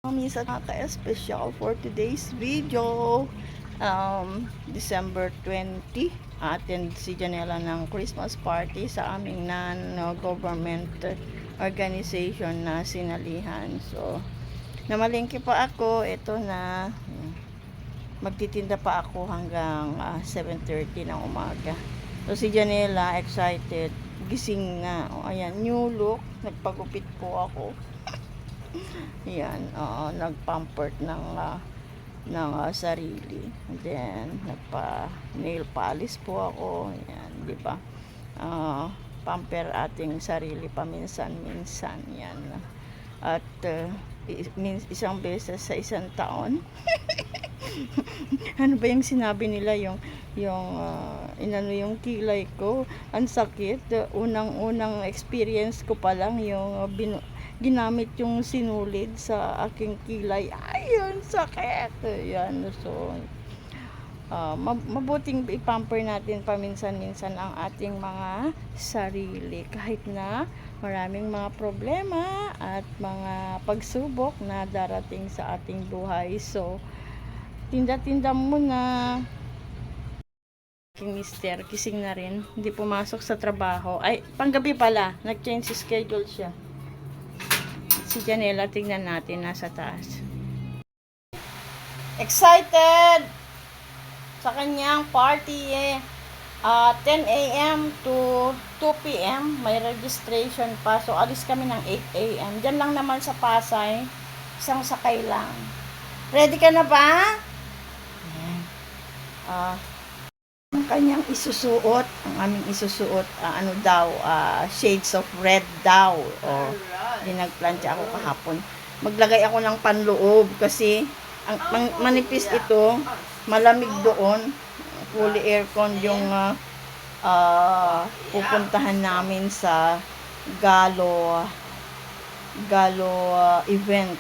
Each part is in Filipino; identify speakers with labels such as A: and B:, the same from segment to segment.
A: Minsan naka-special for today's video. December 20, attend si Janela ng Christmas party sa aming non-government organization na sinalihan. So, namalingki pa ako. Ito na, magtitinda pa ako hanggang 7:30 ng umaga. So, si Janela, excited. Gising na. O, ayan, new look. Nagpagupit po ako. Yan, nagpampert ng sarili. And then nagpa nail polish po ako. Yan, di ba? Pamper ating sarili paminsan-minsan. Yan. At isang beses sa isang taon. Ano ba yung sinabi nila, yung inano yung kilay ko, ang sakit. Unang experience ko pa lang yung ginamit yung sinulid sa aking kilay. Ayun, sakit. Ayan, so mabuting ipamper natin paminsan-minsan ang ating mga sarili kahit na maraming mga problema at mga pagsubok na darating sa ating buhay. So, tinda-tinda muna. King mister, kising na rin. Hindi pumasok sa trabaho. Ay, panggabi pala. Nag-change schedule siya. Si Janela, tingnan natin, nasa taas. Excited sa kanyang party 10 a.m. to 2 p.m. May registration pa. So, alis kami ng 8 a.m. Diyan lang naman sa Pasay. Isang sakay lang. Ready ka na ba? Ang kanyang isusuot, ang aming isusuot, shades of red daw. Dinagplantya ako kahapon. Maglagay ako ng panloob kasi ang manipis ito, malamig doon. Fully aircon yung pupuntahan namin sa Galo event.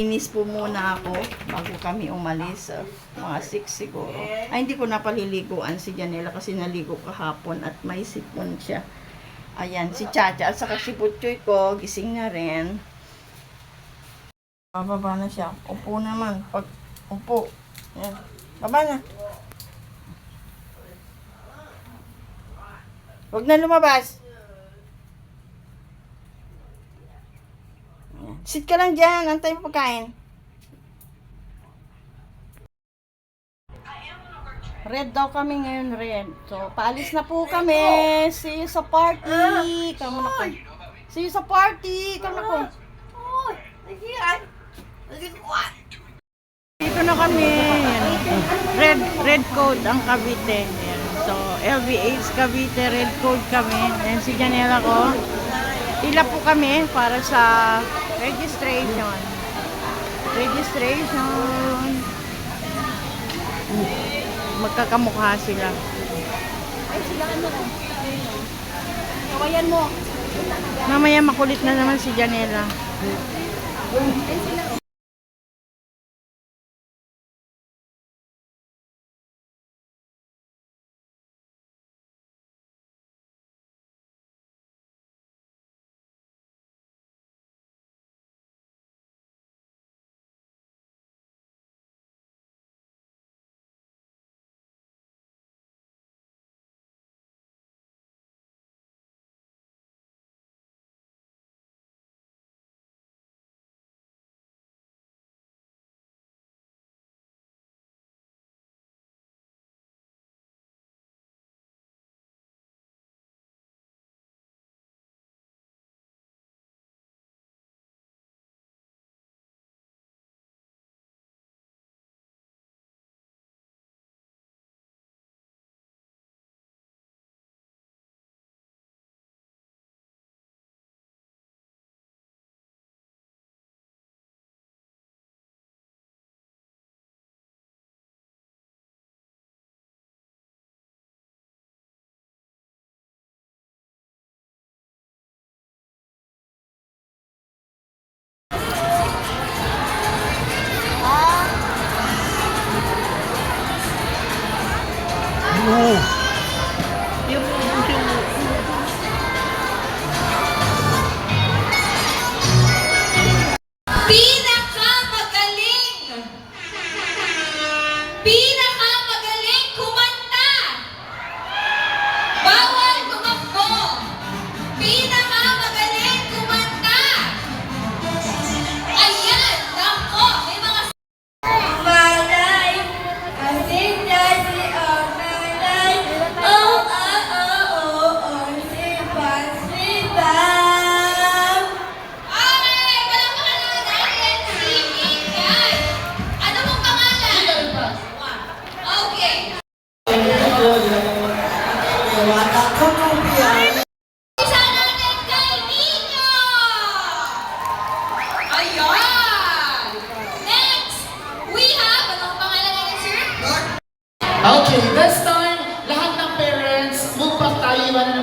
A: Inis po muna ako bago kami umalis, mga 6 siguro. Ay, hindi ko napaliliguan si Janela kasi naligo kahapon at may sipon siya. Ayan, si Chacha at saka si Butchoy ko, gising na rin. Bababa na siya. Upo naman. Upo. Ayan. Baba na. Huwag na lumabas. Sit ka lang dyan. Antay mo pagkain. Red daw kami ngayon, red. So, paalis na po kami. See you sa party. Kamu na po. See you sa party. Kamu na po. Dito na kami. Red code ang Cavite. So, LVH Cavite, red code kami. And si Janela ko. Pila po kami para sa registration. Magkakamukha sila. Ay, sila ano? Kawayan mo. Mamaya makulit na naman si Janela. Ay, sila.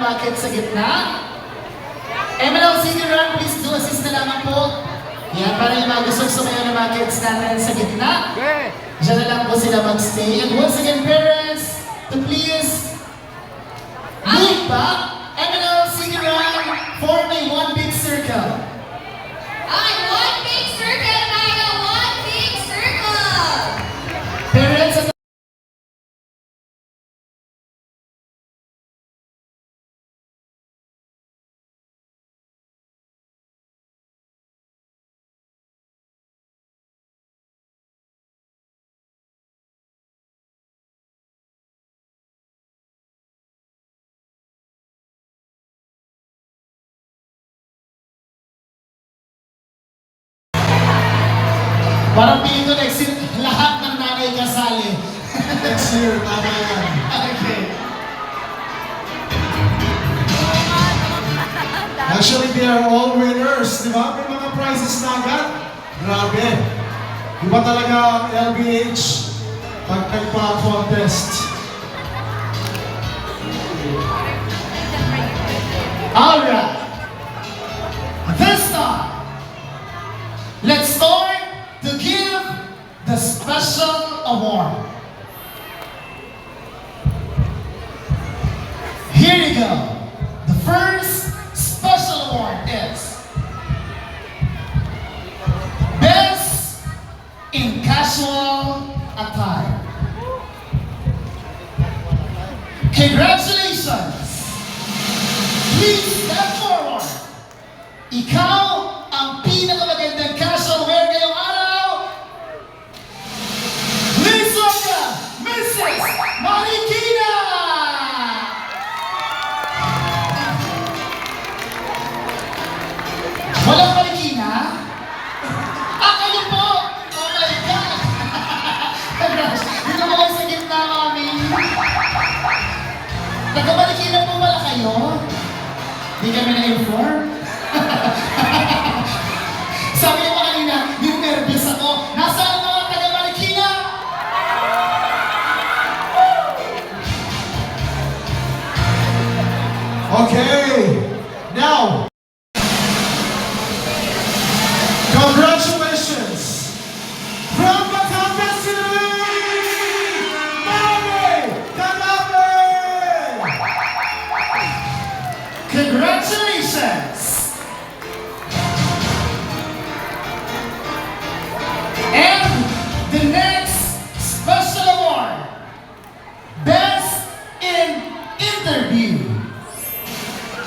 B: lumakit sa gitna. MLL Senior Run, please do assist na lamang po. Yan, para yung mga gustong sumayo na mga kids natin sa gitna. Diyan na lang po sila mag-stay. And once again, parents, to please move back. MLL Senior Run, form a one big circle.
C: One big circle, tayo! One big circle!
B: Parents, at parang piling ko lahat ng nanay kasali. Next year, tama yan. Okay.
D: Actually, they are all winners, di ba? May mga prizes na agad. Grabe. Iba talaga ang LBH pag nagpa-contest.
B: Alright. This time, let's start to give the special award. Here you go. The first special award is Best in Casual Attire. Congratulations! Please step forward. Ikaw ang pinakamagandang casual wear ngayong araw. Please welcome Mrs. Marikina! Walang Marikina? Kayo po! Oh my God! Dito mo kayo sa gitna, mami. Taga-Marikina po pala kayo? Di kami na-inform? Sabi mo kanina, yung nervous ako. Nasaan ang mga taga-Marikina?
D: Okay. Now, congratulations from Batangas City, Mami Canape!
B: Congratulations! And the next special award, Best in Interview.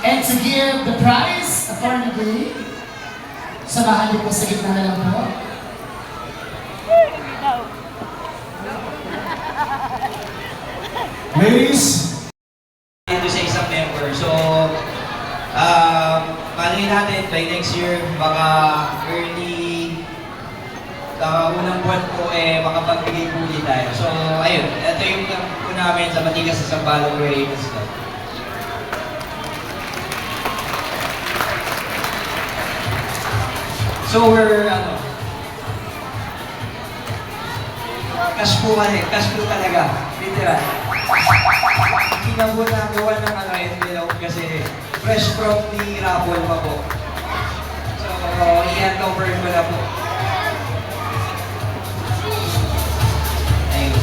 B: And to give the prize accordingly, samahan niyo po sa gitna na lang po.
D: Ladies,
E: Ito sa isang member. So, malay natin by next year, baka early, unang buwan po, makapagbigay po ulit tayo. So, ayun, ito yung po namin sa Matigas sa Sampaloc Creative Club. So, we're, cash po talaga, literal. Hindi na po nagawa ng envelope kasi fresh from the raffle pa po. So, i-hand over ko na po. Ayun.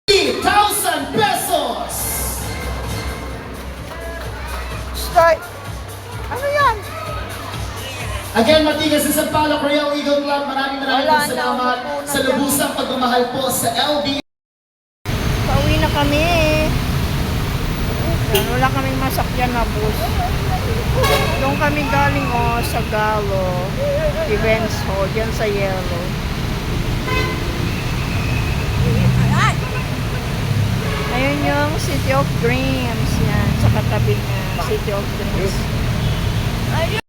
B: 3,000 pesos!
A: Start. Ano yan?
B: Again, Matigas sa Sampaloc Royal Eagle Club, maraming
A: Wala
B: po
A: na,
B: salamat
A: mauna
B: sa
A: dyan.
B: lubusang pagmamahal po sa LB.
A: Pauwi na kami. Yan, wala kaming masakyan na bus. Doon kami galing sa Galo. Events hall, dyan sa Yellow. Ayun yung City of Dreams. Yan, sa katabi niya. City of Dreams. Ayun!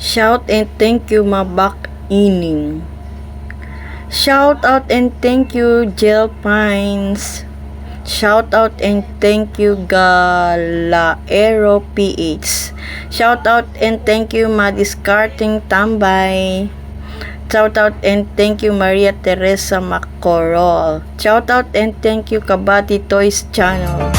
A: Shout and thank you Mabak Ining. Shout out and thank you Gel Pines. Shout out and thank you Galaero PH. Shout out and thank you Madiscarting Tambay. Shout out and thank you Maria Teresa Macorol. Shout out and thank you Kabati Toys Channel.